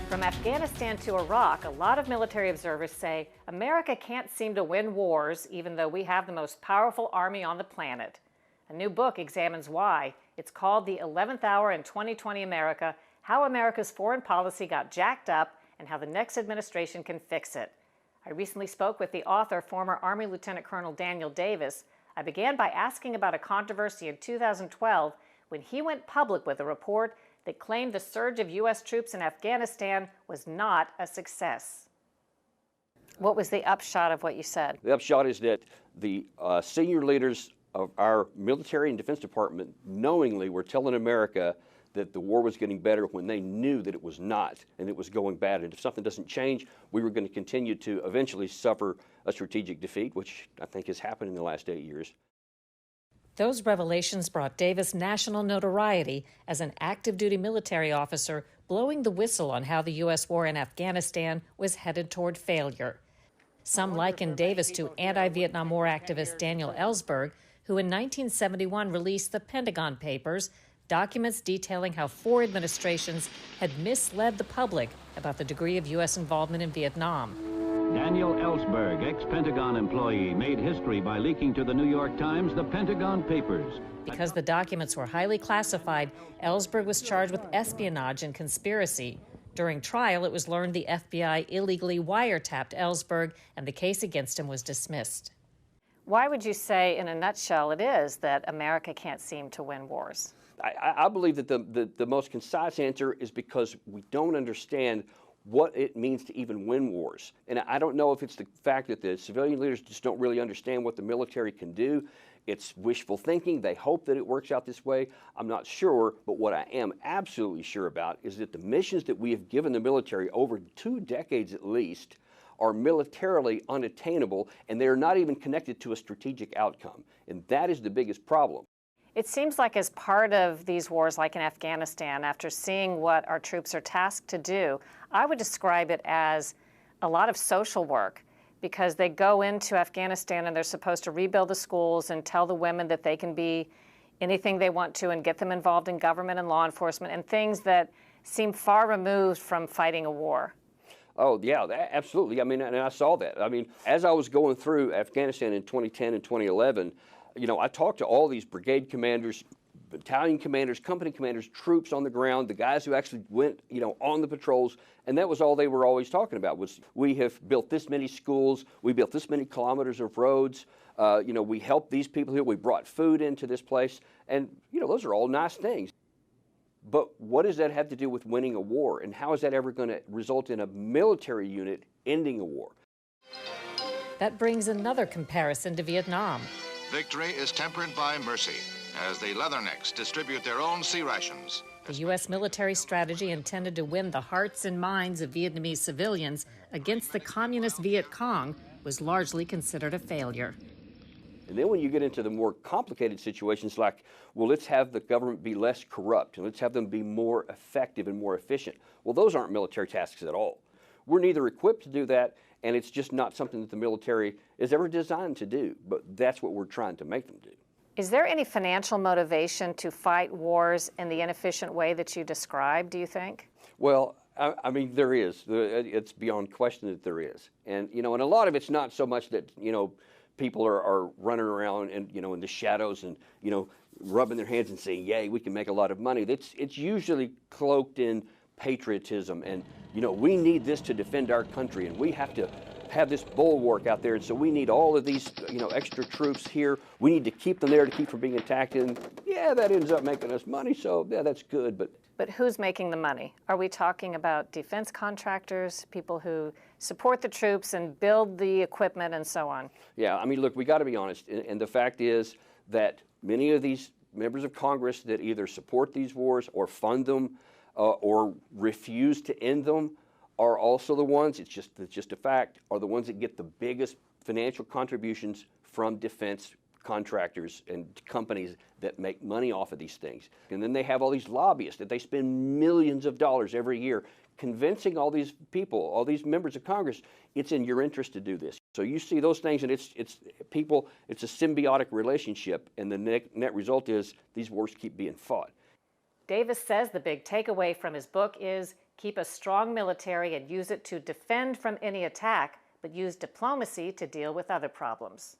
From Afghanistan to Iraq, a lot of military observers say America can't seem to win wars, even though we have the most powerful army on the planet. A new book examines why. It's called The 11th Hour in 2020 America: How America's Foreign Policy Got Jacked Up and How the Next Administration Can Fix It. I recently spoke with the author, former Army Lieutenant Colonel Daniel Davis. I began by asking about a controversy in 2012 when he went public with a report that claimed the surge of U.S. troops in Afghanistan was not a success. What was the upshot of what you said? The upshot is that the senior leaders of our military and defense department knowingly were telling America that the war was getting better when they knew that it was not, and it was going bad. And if something doesn't change, we were going to continue to eventually suffer a strategic defeat, which I think has happened in the last 8 years. Those revelations brought Davis national notoriety as an active-duty military officer blowing the whistle on how the U.S. war in Afghanistan was headed toward failure. Some likened Davis to anti-Vietnam War activist Daniel Ellsberg, who in 1971 released the Pentagon Papers, documents detailing how four administrations had misled the public about the degree of U.S. involvement in Vietnam. Daniel Ellsberg, ex-Pentagon employee, made history by leaking to the New York Times the Pentagon Papers. Because the documents were highly classified, Ellsberg was charged with espionage and conspiracy. During trial, it was learned the FBI illegally wiretapped Ellsberg, and the case against him was dismissed. Why would you say, in a nutshell, it is that America can't seem to win wars? I believe that the most concise answer is because we don't understand what it means to even win wars. And I don't know if it's the fact that the civilian leaders just don't really understand what the military can do. It's wishful thinking. They hope that it works out this way. I'm not sure, but what I am absolutely sure about is that the missions that we have given the military over 2 decades at least are militarily unattainable, and they're not even connected to a strategic outcome. And that is the biggest problem. It seems like as part of these wars, like in Afghanistan, after seeing what our troops are tasked to do, I would describe it as a lot of social work, because they go into Afghanistan and they're supposed to rebuild the schools and tell the women that they can be anything they want to and get them involved in government and law enforcement and things that seem far removed from fighting a war. Oh, yeah, absolutely. I mean, and I saw that. I mean, as I was going through Afghanistan in 2010 and 2011, you know, I talked to all these brigade commanders, battalion commanders, company commanders, troops on the ground, the guys who actually went, you know, on the patrols, and that was all they were always talking about was, we have built this many schools, we built this many kilometers of roads, you know, we helped these people here, we brought food into this place, and, you know, those are all nice things. But what does that have to do with winning a war, and how is that ever going to result in a military unit ending a war? That brings another comparison to Vietnam. Victory is tempered by mercy, as the Leathernecks distribute their own sea rations. The U.S. military strategy intended to win the hearts and minds of Vietnamese civilians against the communist Viet Cong was largely considered a failure. And then when you get into the more complicated situations like, well, let's have the government be less corrupt and let's have them be more effective and more efficient. Well, those aren't military tasks at all. We're neither equipped to do that, and it's just not something that the military is ever designed to do, but that's what we're trying to make them do. Is there any financial motivation to fight wars in the inefficient way that you described, do you think? Well, I mean, there is. It's beyond question that there is. And, you know, and a lot of it's not so much that, you know, people are running around and, you know, in the shadows and, you know, rubbing their hands and saying, yay, we can make a lot of money. It's usually cloaked in patriotism and, you know, we need this to defend our country and we have to have this bulwark out there, and so we need all of these, you know, extra troops here. We need to keep them there to keep from being attacked, and yeah, that ends up making us money, so yeah, that's good. But who's making the money? Are we talking about defense contractors, people who support the troops and build the equipment and so on? Yeah, I mean, look, we got to be honest, and the fact is that many of these members of Congress that either support these wars or fund them or refuse to end them are also the ones, it's just a fact, are the ones that get the biggest financial contributions from defense contractors and companies that make money off of these things. And then they have all these lobbyists that they spend millions of dollars every year convincing all these people, all these members of Congress, it's in your interest to do this. So you see those things, and it's a symbiotic relationship, and the net result is these wars keep being fought. Davis says the big takeaway from his book is Keep a strong military and use it to defend from any attack, but use diplomacy to deal with other problems.